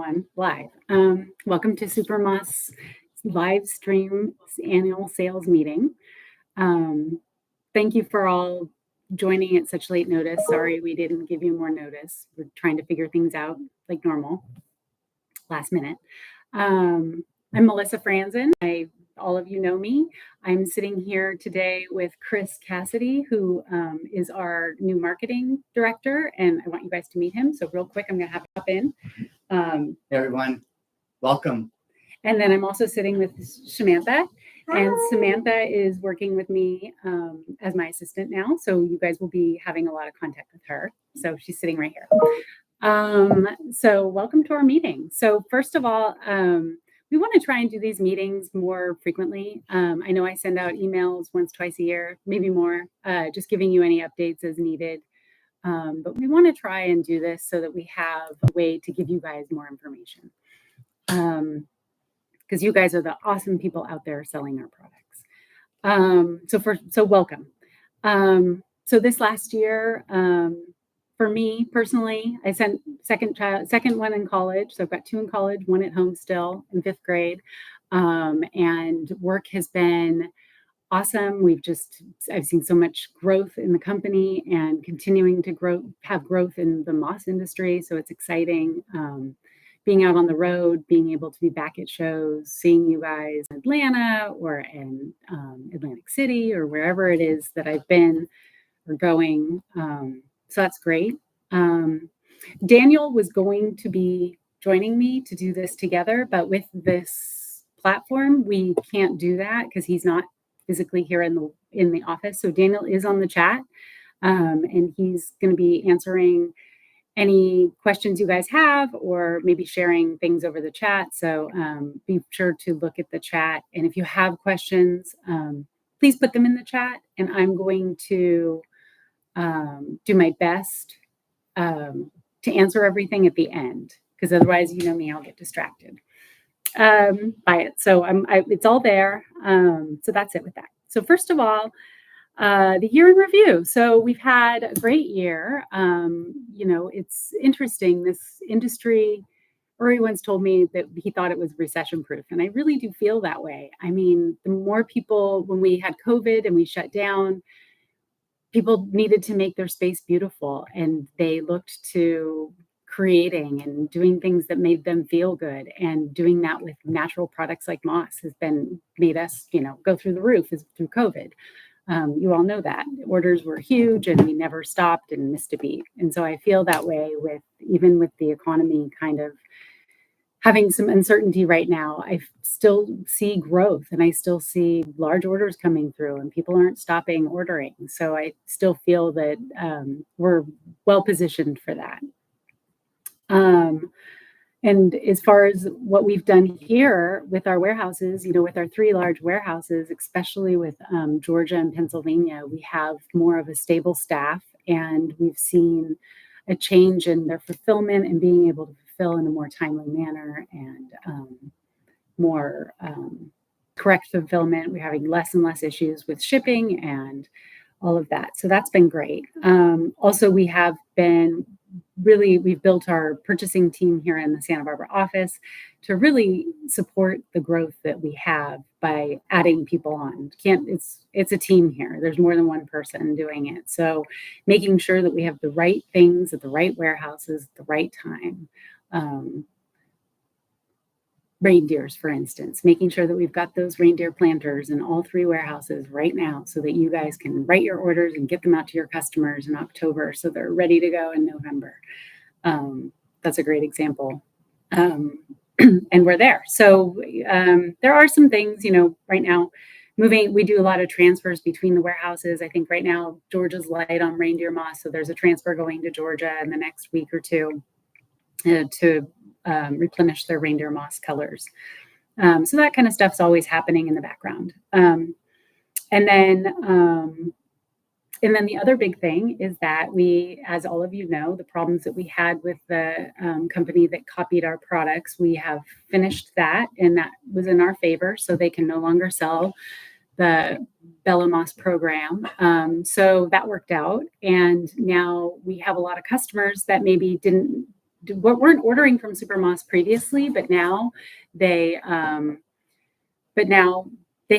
everyone live. Welcome to SuperMoss live stream annual sales meeting. Thank you for all joining at such late notice. Sorry we didn't give you more notice. We're trying to figure things out like normal, last minute. I'm Melissa Franzen. All of you know me. I'm sitting here today with Chris Cassidy, who is our new marketing director, and I want you guys to meet him. So real quick, I'm going to have to hop in. Hey everyone, welcome. And then I'm also sitting with Samantha, and Samantha is working with me as my assistant now. So you guys will be having a lot of contact with her. So she's sitting right here. So welcome to our meeting. So first of all, we want to try and do these meetings more frequently. I know I send out emails once, twice a year, maybe more, just giving you any updates as needed. But we want to try and do this so that we have a way to give you guys more information. Because you guys are the awesome people out there selling our products. So welcome. So this last year, for me personally, I sent second one in college. So I've got 2 in college, 1 at home still in 5th grade. And work has been awesome. I've seen so much growth in the company and continuing to have growth in the moss industry. So it's exciting. Being out on the road, being able to be back at shows, seeing you guys in Atlanta or in Atlantic City or wherever it is that I've been or going. So that's great. Daniel was going to be joining me to do this together, but with this platform, we can't do that because he's not physically here in the office. So Daniel is on the chat, and he's going to be answering any questions you guys have or maybe sharing things over the chat. So be sure to look at the chat. And if you have questions, please put them in the chat, and I'm going to do my best to answer everything at the end, because otherwise, you know me, I'll get distracted by it. So it's all there. So that's it with that. So first of all, the year in review. So we've had a great year. It's interesting. This industry, Uri once told me that he thought it was recession proof. And I really do feel that way. I mean, the more people, when we had COVID and we shut down, people needed to make their space beautiful, and they looked to creating and doing things that made them feel good, and doing that with natural products like moss has made us, go through the roof through COVID. You all know that orders were huge and we never stopped and missed a beat. And so I feel that way even with the economy kind of having some uncertainty right now. I still see growth, and I still see large orders coming through, and people aren't stopping ordering. So I still feel that we're well positioned for that. And as far as what we've done here with our warehouses, with our 3 large warehouses, especially with Georgia and Pennsylvania, we have more of a stable staff, and we've seen a change in their fulfillment and being able to fulfill in a more timely manner and more correct fulfillment. We're having less and less issues with shipping and all of that. So that's been great. Also, we've built our purchasing team here in the Santa Barbara office to really support the growth that we have by adding people on. It's a team here. There's more than one person doing it. So making sure that we have the right things at the right warehouses at the right time. Reindeers, for instance, making sure that we've got those reindeer planters in all 3 warehouses right now so that you guys can write your orders and get them out to your customers in October so they're ready to go in November. That's a great example. And we're there. So there are some things, right now, we do a lot of transfers between the warehouses. I think right now Georgia's light on reindeer moss, so there's a transfer going to Georgia in the next week or 2 to replenish their reindeer moss colors. So that kind of stuff's always happening in the background. And then the other big thing is that we, as all of you know, the problems that we had with the company that copied our products, we have finished that, and that was in our favor. So they can no longer sell the Bella Moss program. So that worked out. And now we have a lot of customers that maybe weren't ordering from SuperMoss previously, but now they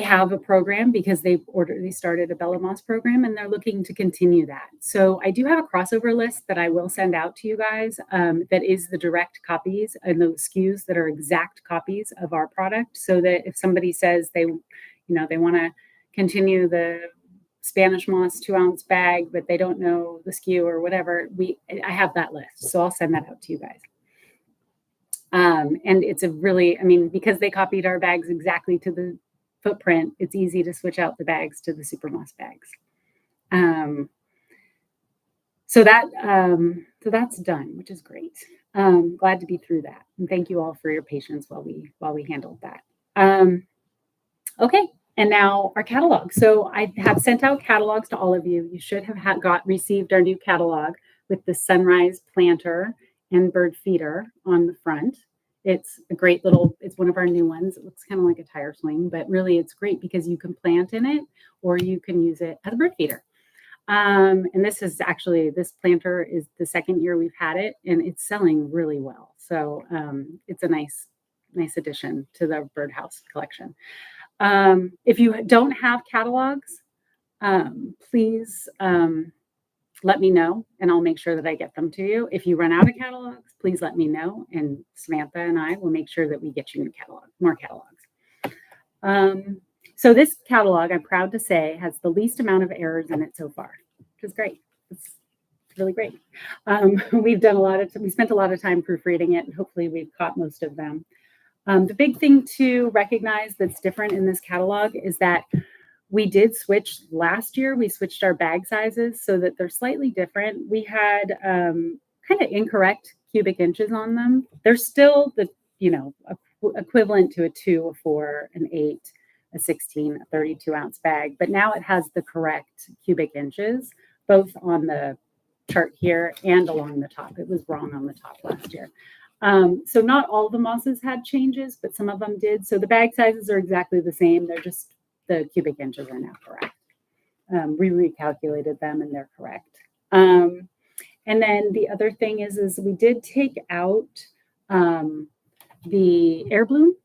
have a program because they started a Bella Moss program, and they're looking to continue that. So I do have a crossover list that I will send out to you guys, that is the direct copies and those SKUs that are exact copies of our product, so that if somebody says they want to continue the Spanish moss 2-ounce bag, but they don't know the SKU or whatever, I have that list. So I'll send that out to you guys. And it's because they copied our bags exactly to the footprint, it's easy to switch out the bags to the SuperMoss bags. So that's done, which is great. Glad to be through that. And thank you all for your patience while we handled that. Okay. And now our catalog. So I have sent out catalogs to all of you. You should have received our new catalog with the sunrise planter and bird feeder on the front. It's a great it's one of our new ones. It looks kind of like a tire swing, but really it's great because you can plant in it or you can use it as a bird feeder. And this planter is the second year we've had it, and it's selling really well. So it's a nice addition to the birdhouse collection. If you don't have catalogs, please let me know, and I'll make sure that I get them to you. If you run out of catalogs, please let me know, and Samantha and I will make sure that we get you more catalogs. So this catalog, I'm proud to say, has the least amount of errors in it so far, which is great. It's really great. We spent a lot of time proofreading it, and hopefully we've caught most of them. The big thing to recognize that's different in this catalog is that we did switch last year. We switched our bag sizes so that they're slightly different. We had kind of incorrect cubic inches on them. They're still equivalent to a 2, a 4, an 8, a 16, a 32-ounce bag, but now it has the correct cubic inches, both on the chart here and along the top. It was wrong on the top last year. So not all the mosses had changes, but some of them did. So the bag sizes are exactly the same. They're just the cubic inches are now correct. We recalculated them and they're correct. And then the other thing is we did take out the air bloom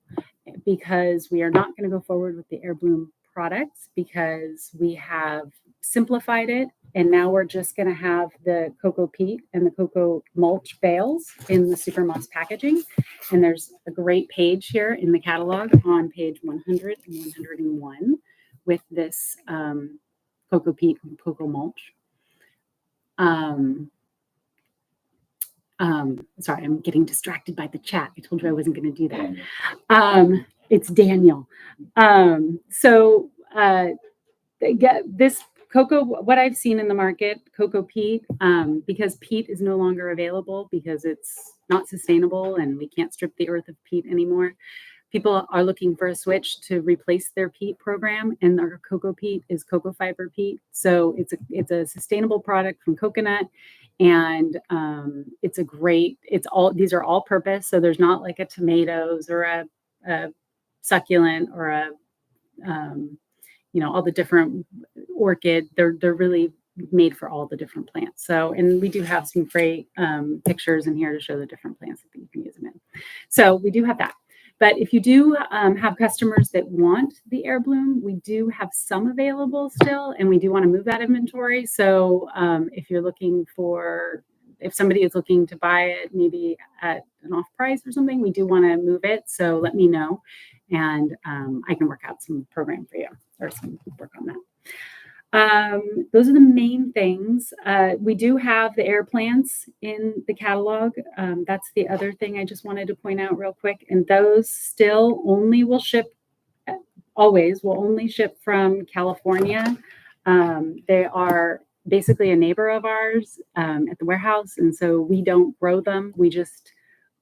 because we are not going to go forward with the air bloom products because we have simplified it. And now we're just going to have the cocoa peat and the cocoa mulch bales in the SuperMoss packaging. And there's a great page here in the catalog on page 100 and 101 with this cocoa peat and cocoa mulch. Sorry, I'm getting distracted by the chat. I told you I wasn't going to do that. It's Daniel. This cocoa, what I've seen in the market, cocoa peat, because peat is no longer available because it's not sustainable and we can't strip the earth of peat anymore. People are looking for a switch to replace their peat program, and our cocoa peat is cocoa fiber peat. So it's a sustainable product from coconut, and these are all purpose. So there's not like a tomatoes or a succulent or all the different orchid. They're really made for all the different plants. So, and we do have some great pictures in here to show the different plants that you can use them in. So we do have that. But if you do have customers that want the air bloom, we do have some available still, and we do want to move that inventory. So if somebody is looking to buy it maybe at an off price or something, we do want to move it. So let me know, and I can work out some program for you or some work on that. Those are the main things. We do have the air plants in the catalog. That's the other thing I just wanted to point out real quick. And those still only will ship, always will only ship from California. They are basically a neighbor of ours at the warehouse. And so we don't grow them. We just,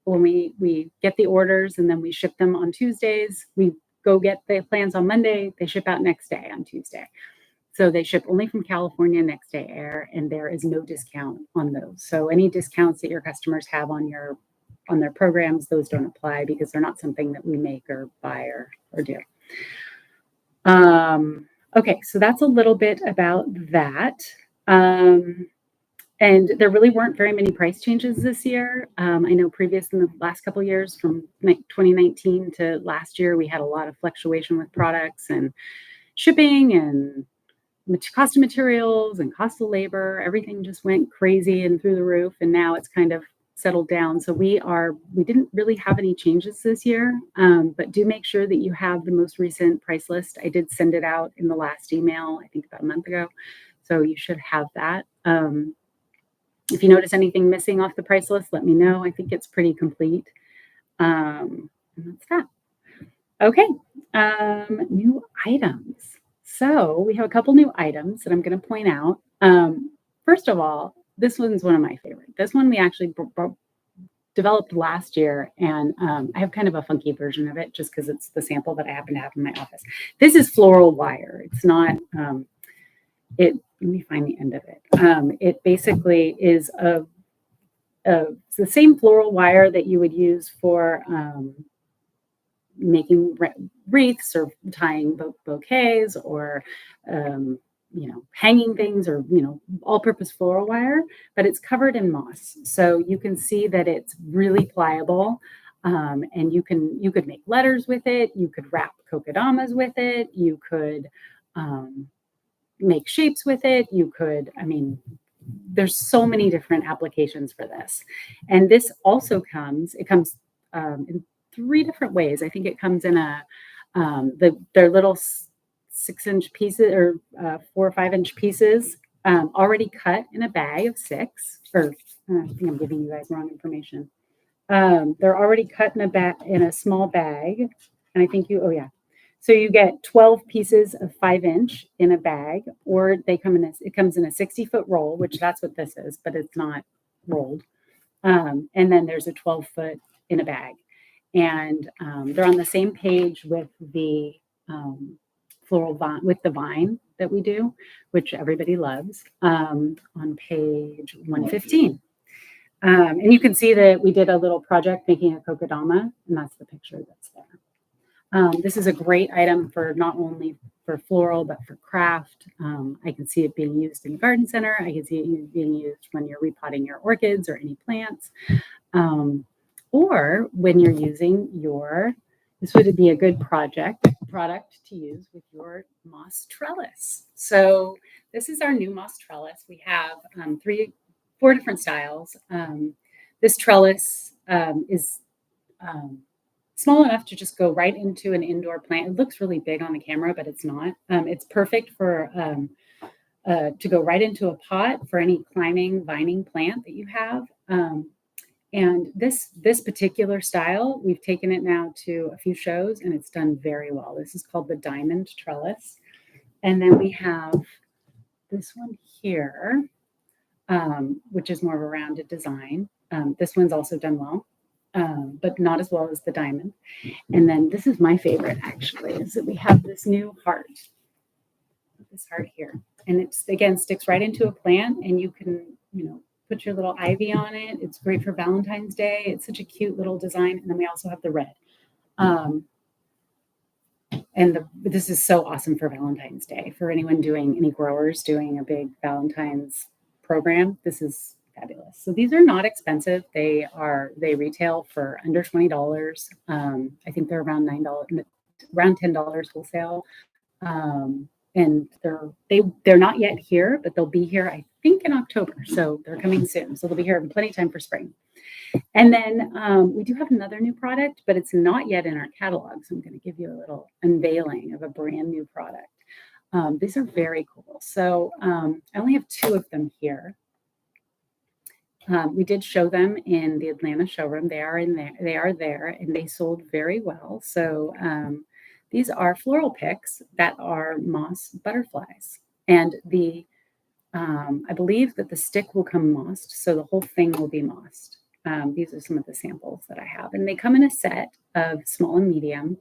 when we get the orders and then we ship them on Tuesdays, we go get the plants on Monday, they ship out next day on Tuesday. So they ship only from California next day air, and there is no discount on those. So any discounts that your customers have on their programs, those don't apply because they're not something that we make or buy or do. Okay, so that's a little bit about that. And And there really weren't very many price changes this year. I know previous in the last couple of years, from 2019 to last year, we had a lot of fluctuation with products and shipping and cost of materials and cost of labor. Everything just went crazy and through the roof. And now it's kind of settled down. So we didn't really have any changes this year, but do make sure that you have the most recent price list. I did send it out in the last email, I think about a month ago. So you should have that. If you notice anything missing off the price list, let me know. I think it's pretty complete. And that's that. Okay, new items. So we have a couple new items that I'm going to point out. First of all, this one's one of my favorites. This one we actually developed last year, and I have kind of a funky version of it just because it's the sample that I happen to have in my office. This is floral wire. It's not, let me find the end of it. It basically is it's the same floral wire that you would use for making wreaths or tying bouquets or hanging things, or all-purpose floral wire, but it's covered in moss, so you can see that it's really pliable, and you could make letters with it, you could wrap kokedamas with it, you could make shapes with it, there's so many different applications for this. And this also comes in 3 different ways. I think it comes in their little 6-inch pieces, or 4 or 5-inch pieces, already cut in a bag of 6. Or I think I'm giving you guys wrong information. They're already cut in a small bag, and I think so you get 12 pieces of 5-inch in a bag, or it comes in a 60-foot roll, which that's what this is, but it's not rolled. And then there's a 12-foot in a bag. And they're on the same page with the floral vine, with the vine that we do, which everybody loves, on page 115. And you can see that we did a little project making a kokedama, and that's the picture that's there. This is a great item for not only for floral, but for craft. I can see it being used in the garden center. I can see it being used when you're repotting your orchids or any plants. Or when you're using this would be a good product to use with your moss trellis. So this is our new moss trellis. We have 4 different styles. This trellis is small enough to just go right into an indoor plant. It looks really big on the camera, but it's not. It's perfect for to go right into a pot for any climbing, vining plant that you have. And this particular style, we've taken it now to a few shows, and it's done very well. This is called the diamond trellis. And then we have this one here, which is more of a rounded design. This one's also done well, but not as well as the diamond. And then this is my favorite, actually, is that we have this new heart. This heart here. And it's, again, sticks right into a plant, and you can, put your little ivy on it. It's great for Valentine's Day. It's such a cute little design. And then we also have the red. This is so awesome for Valentine's Day. For any growers doing a big Valentine's program, this is fabulous. So these are not expensive. They retail for under $20. I think they're around $9, around $10 wholesale. And they're not yet here, but they'll be here, I think, in October. So they're coming soon. So they'll be here in plenty of time for spring. And then we do have another new product, but it's not yet in our catalog. So I'm going to give you a little unveiling of a brand new product. These are very cool. So I only have 2 of them here. We did show them in the Atlanta showroom. They are there, and they sold very well. So these are floral picks that are moss butterflies, and I believe that the stick will come mossed, so the whole thing will be mossed. These are some of the samples that I have, and they come in a set of small and medium.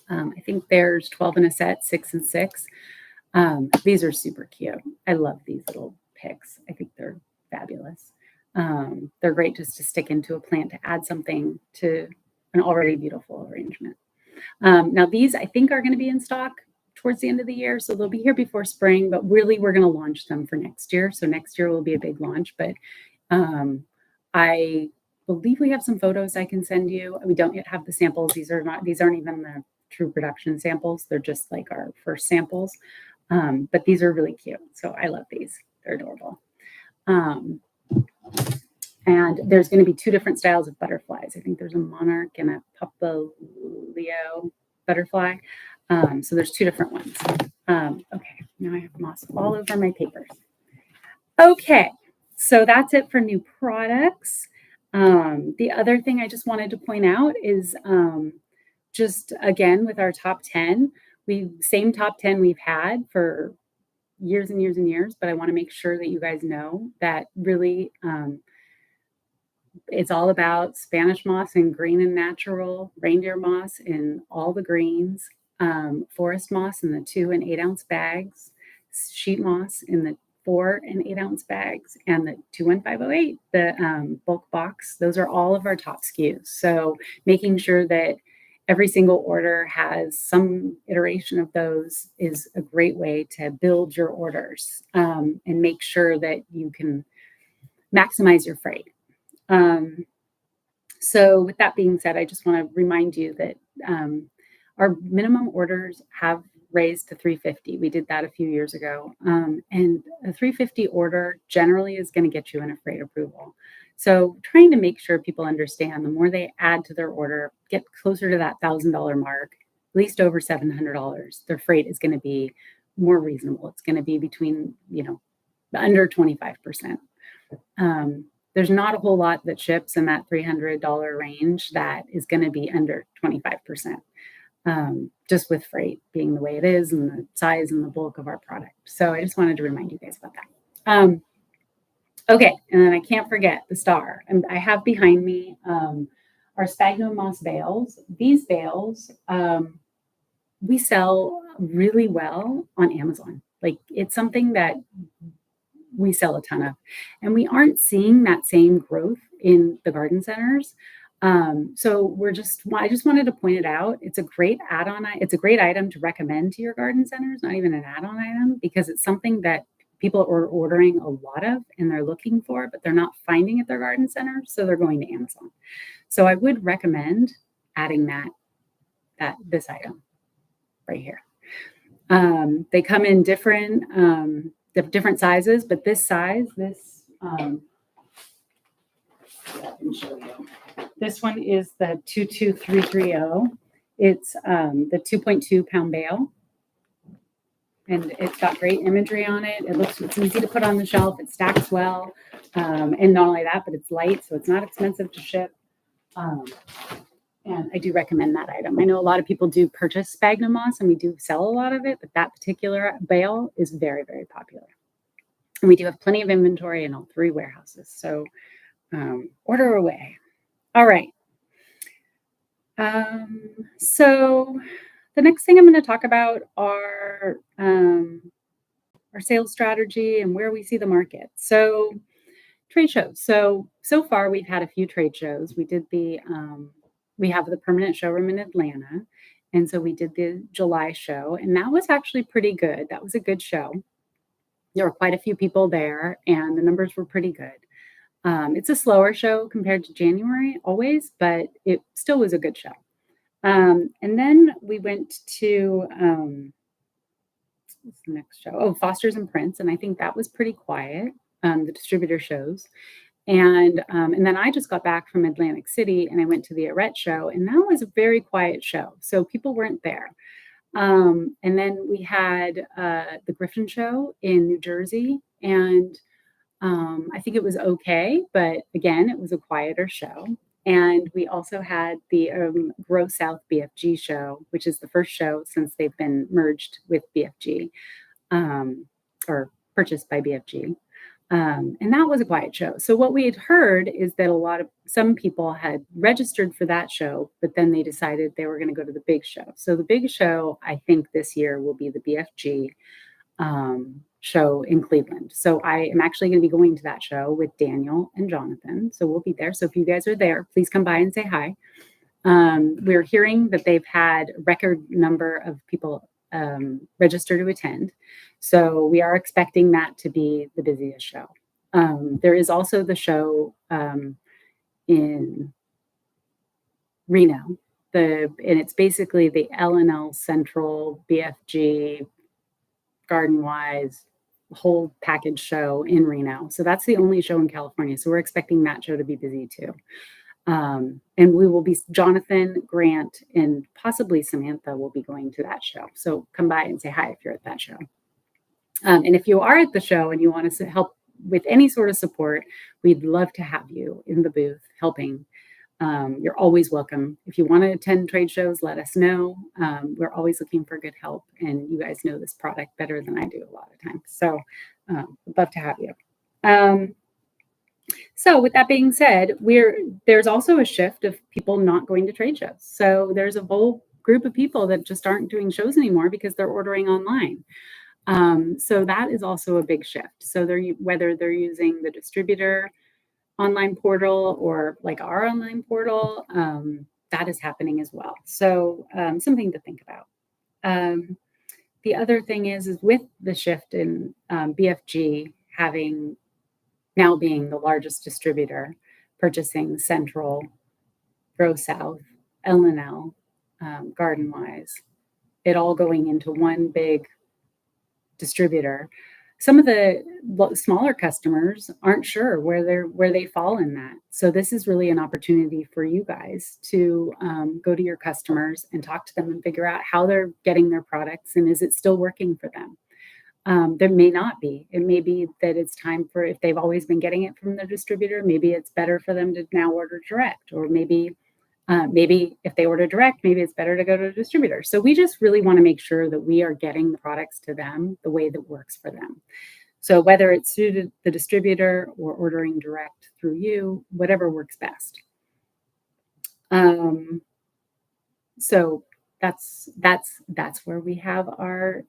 I think there's 12 in a set, 6 and 6. These are super cute. I love these little picks. I think they're fabulous. They're great just to stick into a plant to add something to an already beautiful arrangement. Now these I think are going to be in stock towards the end of the year. So they'll be here before spring, but really we're going to launch them for next year. So next year will be a big launch, but I believe we have some photos I can send you. We don't yet have the samples. These aren't even the true production samples. They're just like our first samples. But these are really cute. So I love these. They're adorable. And there's going to be 2 different styles of butterflies. I think there's a monarch and a papilio butterfly. So there's 2 different ones. Okay, now I have moss all over my papers. Okay, so that's it for new products. The other thing I just wanted to point out is just again with our top 10, same top 10 we've had for years and years and years, but I want to make sure that you guys know that really it's all about Spanish moss and green and natural, reindeer moss in all the greens, forest moss in the 2 and 8 ounce bags, sheet moss in the 4 and 8 ounce bags, and the 21508, the bulk box. Those are all of our top SKUs. So making sure that every single order has some iteration of those is a great way to build your orders and make sure that you can maximize your freight. So with that being said, I just want to remind you that our minimum orders have raised to 350. We did that a few years ago. And a 350 order generally is going to get you an freight approval. So trying to make sure people understand the more they add to their order, get closer to that $1,000 mark, at least over $700, their freight is going to be more reasonable. It's going to be between, under 25%. There's not a whole lot that ships in that $300 range that is going to be under 25%, just with freight being the way it is and the size and the bulk of our product. So I just wanted to remind you guys about that. Okay, and then I can't forget the star. And I have behind me our sphagnum moss bales. These bales we sell really well on Amazon. Like it's something that we sell a ton of, and we aren't seeing that same growth in the garden centers. So I just wanted to point it out. It's a great add-on. It's a great item to recommend to your garden centers, not even an add-on item, because it's something that people are ordering a lot of and they're looking for, but they're not finding at their garden center. So they're going to Amazon. So I would recommend adding this item right here. They come in different sizes, but this size, I can show you. This one is the 22330. It's the 2.2 pound bale. And it's got great imagery on it. It's easy to put on the shelf. It stacks well. And not only that, but it's light, so it's not expensive to ship. And I do recommend that item. I know a lot of people do purchase sphagnum moss, and we do sell a lot of it, but that particular bale is very, very popular. And we do have plenty of inventory in all 3 warehouses. So order away. All right. So the next thing I'm going to talk about are our sales strategy and where we see the market. So trade shows. So far we've had a few trade shows. We have the permanent showroom in Atlanta. And so we did the July show, and that was actually pretty good. That was a good show. There were quite a few people there, and the numbers were pretty good. It's a slower show compared to January always, but it still was a good show. And then we went to, what's the next show? Oh, Foster's and Prince. And I think that was pretty quiet, the distributor shows. And then I just got back from Atlantic City and I went to the Arete show, and that was a very quiet show. So people weren't there. And then we had the Griffin show in New Jersey, and I think it was okay, but again, it was a quieter show. And we also had the Grow South BFG show, which is the first show since they've been merged with BFG or purchased by BFG. And that was a quiet show. So what we had heard is that some people had registered for that show, but then they decided they were going to go to the big show. So the big show, I think this year will be the BFG show in Cleveland. So I am actually going to be going to that show with Daniel and Jonathan. So we'll be there. So if you guys are there, please come by and say hi. We're hearing that they've had a record number of people register to attend. So we are expecting that to be the busiest show. There is also the show in Reno, and it's basically the L&L Central BFG Garden Wise whole package show in Reno. So that's the only show in California. So we're expecting that show to be busy too. And we will be, Jonathan, Grant, and possibly Samantha will be going to that show. So come by and say hi if you're at that show. And if you are at the show and you want us to help with any sort of support, we'd love to have you in the booth helping. You're always welcome. If you want to attend trade shows, let us know. We're always looking for good help, and you guys know this product better than I do a lot of times. So we'd love to have you. So with that being said, there's also a shift of people not going to trade shows. So there's a whole group of people that just aren't doing shows anymore because they're ordering online. So that is also a big shift. So whether they're using the distributor online portal or like our online portal, that is happening as well. So something to think about. The other thing is with the shift in BFG now being the largest distributor, purchasing Central, Grow South, L&L, Garden Wise, it all going into one big distributor. Some of the smaller customers aren't sure where they fall in that. So this is really an opportunity for you guys to go to your customers and talk to them and figure out how they're getting their products and is it still working for them. There may not be. It may be that it's time for, if they've always been getting it from the distributor, maybe it's better for them to now order direct, or maybe if they order direct, maybe it's better to go to a distributor. So we just really want to make sure that we are getting the products to them the way that works for them. So whether it's through the distributor or ordering direct through you, whatever works best. So that's where we have our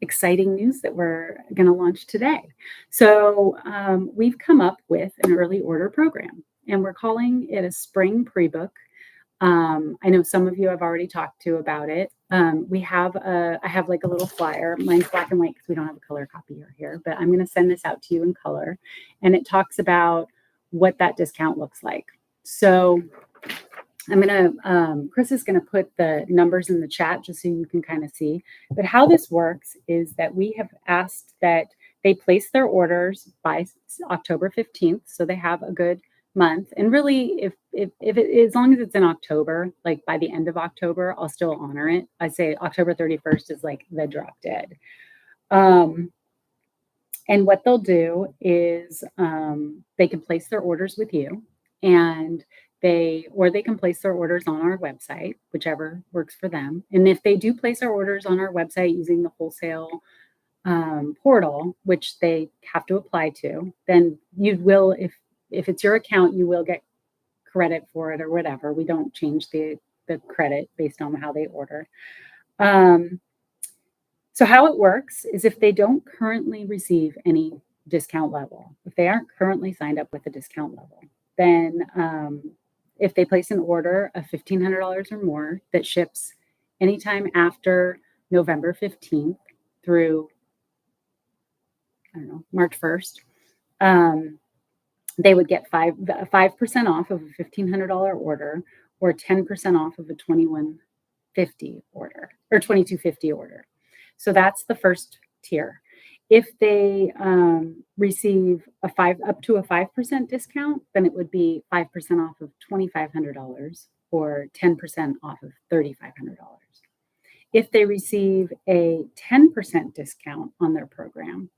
exciting news that we're going to launch today. So we've come up with an early order program, and we're calling it a spring pre-book. I know some of you I've already talked to about it. I have like a little flyer. Mine's black and white because we don't have a color copy here, but I'm going to send this out to you in color, and it talks about what that discount looks like. So Chris is going to put the numbers in the chat just so you can kind of see. But how this works is that we have asked that they place their orders by October 15th. So they have a good month. And really, as long as it's in October, like by the end of October, I'll still honor it. I say October 31st is like the drop dead. And what they'll do is they can place their orders with you, and they can place their orders on our website, whichever works for them. And if they do place their orders on our website using the wholesale portal, which they have to apply to, then you will, if it's your account, you will get credit for it or whatever. We don't change the credit based on how they order. So how it works is if they don't currently receive any discount level, if they aren't currently signed up with a discount level, then if they place an order of $1,500 or more that ships anytime after November 15th through, March 1st, they would get 5% off of a $1,500 order, or 10% off of a $2,150 order or $2,250 order. So that's the first tier. If they receive up to a 5% discount, then it would be 5% off of $2,500 or 10% off of $3,500. If they receive a 10% discount on their program,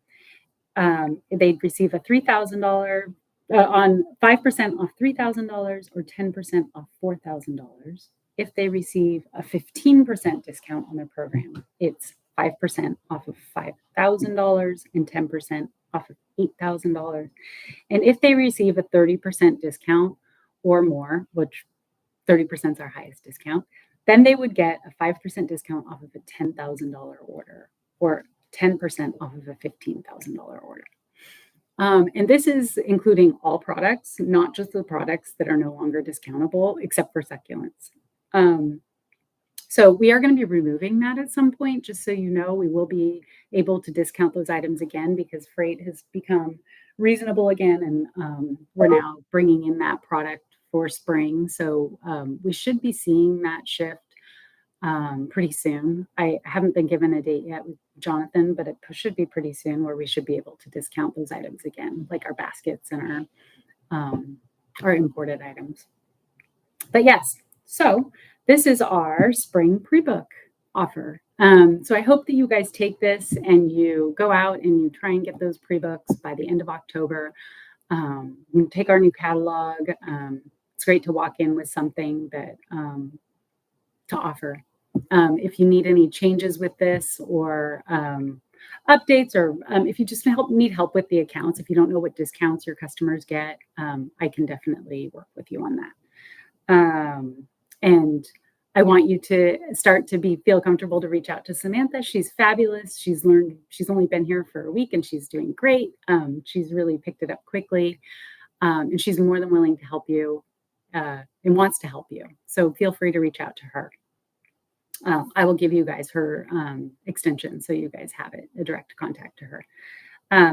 they'd receive a $3,000 on 5% off $3,000 or 10% off $4,000. If they receive a 15% discount on their program, it's 5% off of $5,000 and 10% off of $8,000. And if they receive a 30% discount or more, which 30% is our highest discount, then they would get a 5% discount off of a $10,000 order, or 10% off of a $15,000 order. And this is including all products, not just the products that are no longer discountable, except for succulents. So we are going to be removing that at some point, just so you know. We will be able to discount those items again because freight has become reasonable again, and we're now bringing in that product for spring. So we should be seeing that shift pretty soon. I haven't been given a date yet with Jonathan, but it should be pretty soon where we should be able to discount those items again, like our baskets and our imported items. But yes, so this is our spring pre-book offer. So I hope that you guys take this and you go out and you try and get those pre-books by the end of October. You take our new catalog. It's great to walk in with something that to offer. If you need any changes with this or updates, or if you just need help with the accounts, if you don't know what discounts your customers get, I can definitely work with you on that. And I want you to start to feel comfortable to reach out to Samantha. She's fabulous. She's only been here for a week and she's doing great. She's really picked it up quickly. And she's more than willing to help you and wants to help you. So feel free to reach out to her. I will give you guys her extension so you guys have it, a direct contact to her.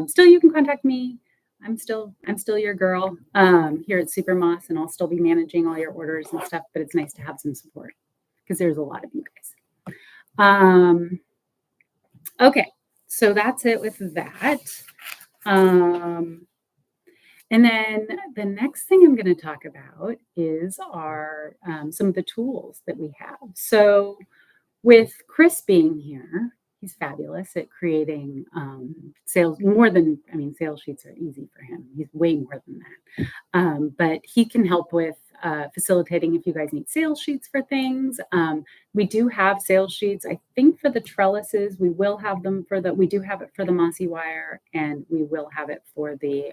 Still, you can contact me. I'm still your girl here at SuperMoss, and I'll still be managing all your orders and stuff. But it's nice to have some support because there's a lot of you guys. Okay, so that's it with that. And then the next thing I'm going to talk about is our some of the tools that we have. So with Chris being here, he's fabulous at creating sales sales sheets are easy for him. He's way more than that. But he can help with facilitating if you guys need sales sheets for things. We do have sales sheets. I think for the trellises, we will have them we do have it for the mossy wire, and we will have it for the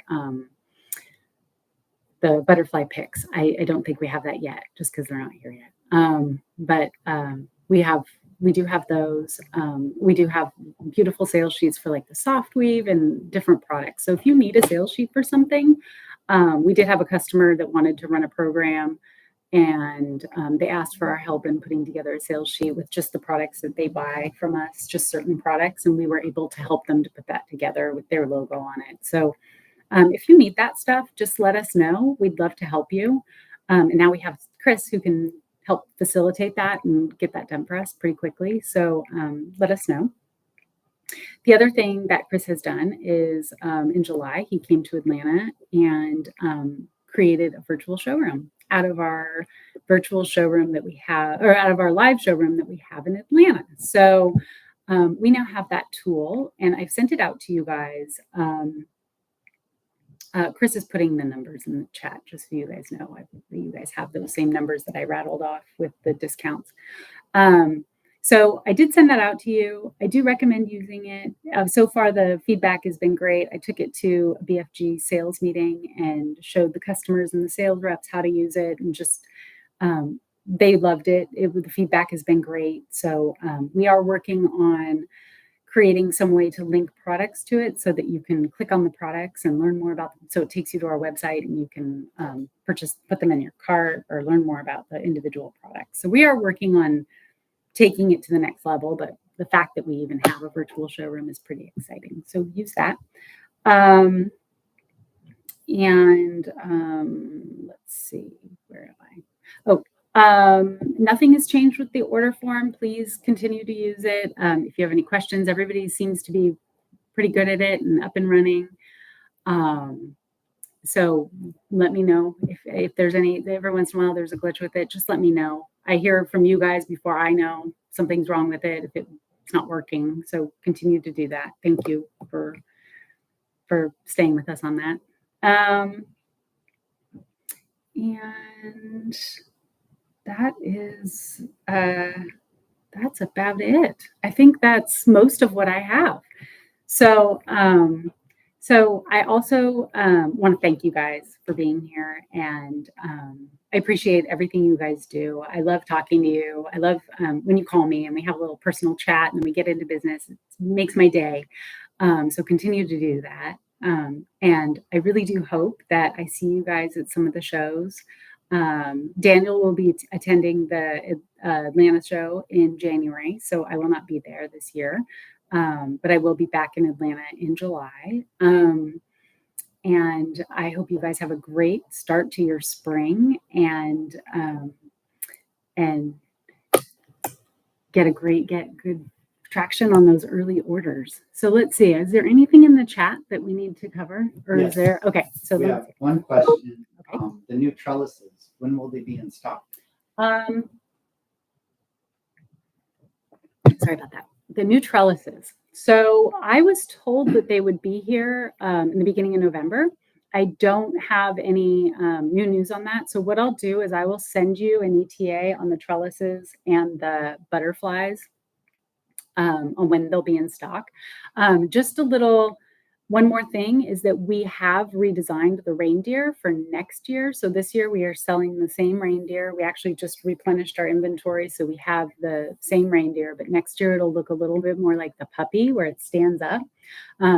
butterfly picks. I don't think we have that yet, just because they're not here yet. But we do have those. We do have beautiful sales sheets for like the soft weave and different products. So if you need a sales sheet for something, we did have a customer that wanted to run a program, and they asked for our help in putting together a sales sheet with just the products that they buy from us, just certain products, and we were able to help them to put that together with their logo on it. So if you need that stuff, just let us know. We'd love to help you. And now we have Chris who can help facilitate that and get that done for us pretty quickly. So let us know. The other thing that Chris has done is in July, he came to Atlanta and created a virtual showroom out of our virtual showroom that we have, or out of our live showroom that we have in Atlanta. So we now have that tool, and I've sent it out to you guys. Chris is putting the numbers in the chat just so you guys know. You guys have those same numbers that I rattled off with the discounts. So I did send that out to you. I do recommend using it. So far, the feedback has been great. I took it to a BFG sales meeting and showed the customers and the sales reps how to use it, and just they loved it. The feedback has been great. So we are working on creating some way to link products to it so that you can click on the products and learn more about them. So it takes you to our website and you can put them in your cart or learn more about the individual products. So we are working on taking it to the next level, but the fact that we even have a virtual showroom is pretty exciting. So use that. Let's see, where am I? Nothing has changed with the order form. Please continue to use it. If you have any questions, everybody seems to be pretty good at it and up and running. So let me know if there's every once in a while there's a glitch with it, just let me know. I hear from you guys before I know something's wrong with it, if it's not working. So continue to do that. Thank you for staying with us on that. And that is, that's about it. I think that's most of what I have. So, so I also want to thank you guys for being here, and I appreciate everything you guys do. I love talking to you. I love when you call me and we have a little personal chat and we get into business. It makes my day. So continue to do that. And I really do hope that I see you guys at some of the shows. Daniel will be attending the Atlanta show in January, so I will not be there this year, but I will be back in Atlanta in July. And I hope you guys have a great start to your spring and get good traction on those early orders. So let's see, is there anything in the chat that we need to cover? Or Yes. is there? Okay, so we have one question. Okay. The new trellises, when will they be in stock? Sorry about that. The new trellises. So I was told that they would be here in the beginning of November. I don't have any new news on that. So what I'll do is I will send you an ETA on the trellises and the butterflies on when they'll be in stock. Just one more thing is that we have redesigned the reindeer for next year. So this year we are selling the same reindeer. We actually just replenished our inventory. So we have the same reindeer, but next year it'll look a little bit more like the puppy where it stands up.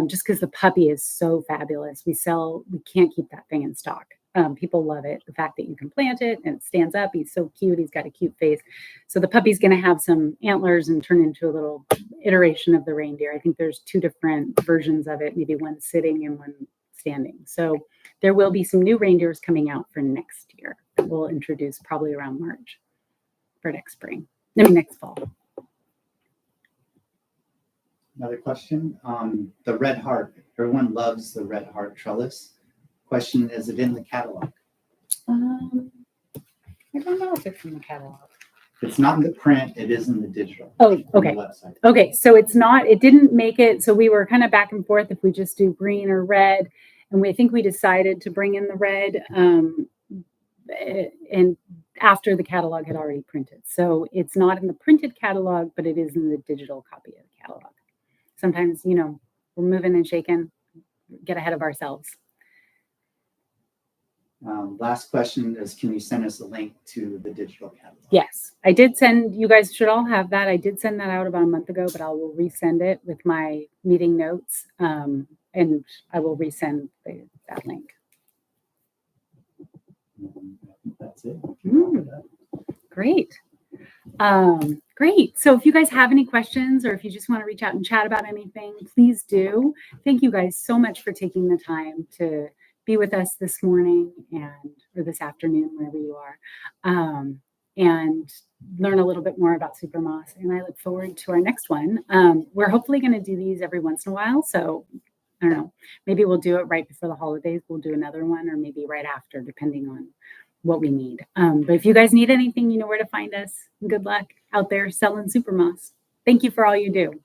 Just because the puppy is so fabulous. We can't keep that thing in stock. People love it. The fact that you can plant it and it stands up. He's so cute. He's got a cute face. So the puppy's going to have some antlers and turn into a little iteration of the reindeer. I think there's 2 different versions of it, maybe one sitting and one standing. So there will be some new reindeers coming out for next year that we'll introduce probably around March for next fall. Another question. The red heart. Everyone loves the red heart trellis. Question, is it in the catalog? I don't know if it's in the catalog. It's not in the print. It is in the digital. Oh, okay. On the website. Okay, so it didn't make it. So we were kind of back and forth if we just do green or red. And I think we decided to bring in the red and after the catalog had already printed. So it's not in the printed catalog, but it is in the digital copy of the catalog. Sometimes, we're moving and shaking, get ahead of ourselves. Last question is, can you send us a link to the digital catalog? Yes, I did send, you guys should all have that. I did send that out about a month ago, but I will resend it with my meeting notes, and I will resend that link. I think that's it. Great. Great. So if you guys have any questions or if you just want to reach out and chat about anything, please do. Thank you guys so much for taking the time to be with us this morning or this afternoon, wherever you are, and learn a little bit more about SuperMoss. And I look forward to our next one. We're hopefully going to do these every once in a while. So I don't know, maybe we'll do it right before the holidays. We'll do another one or maybe right after, depending on what we need. But if you guys need anything, you know where to find us. Good luck out there selling SuperMoss. Thank you for all you do.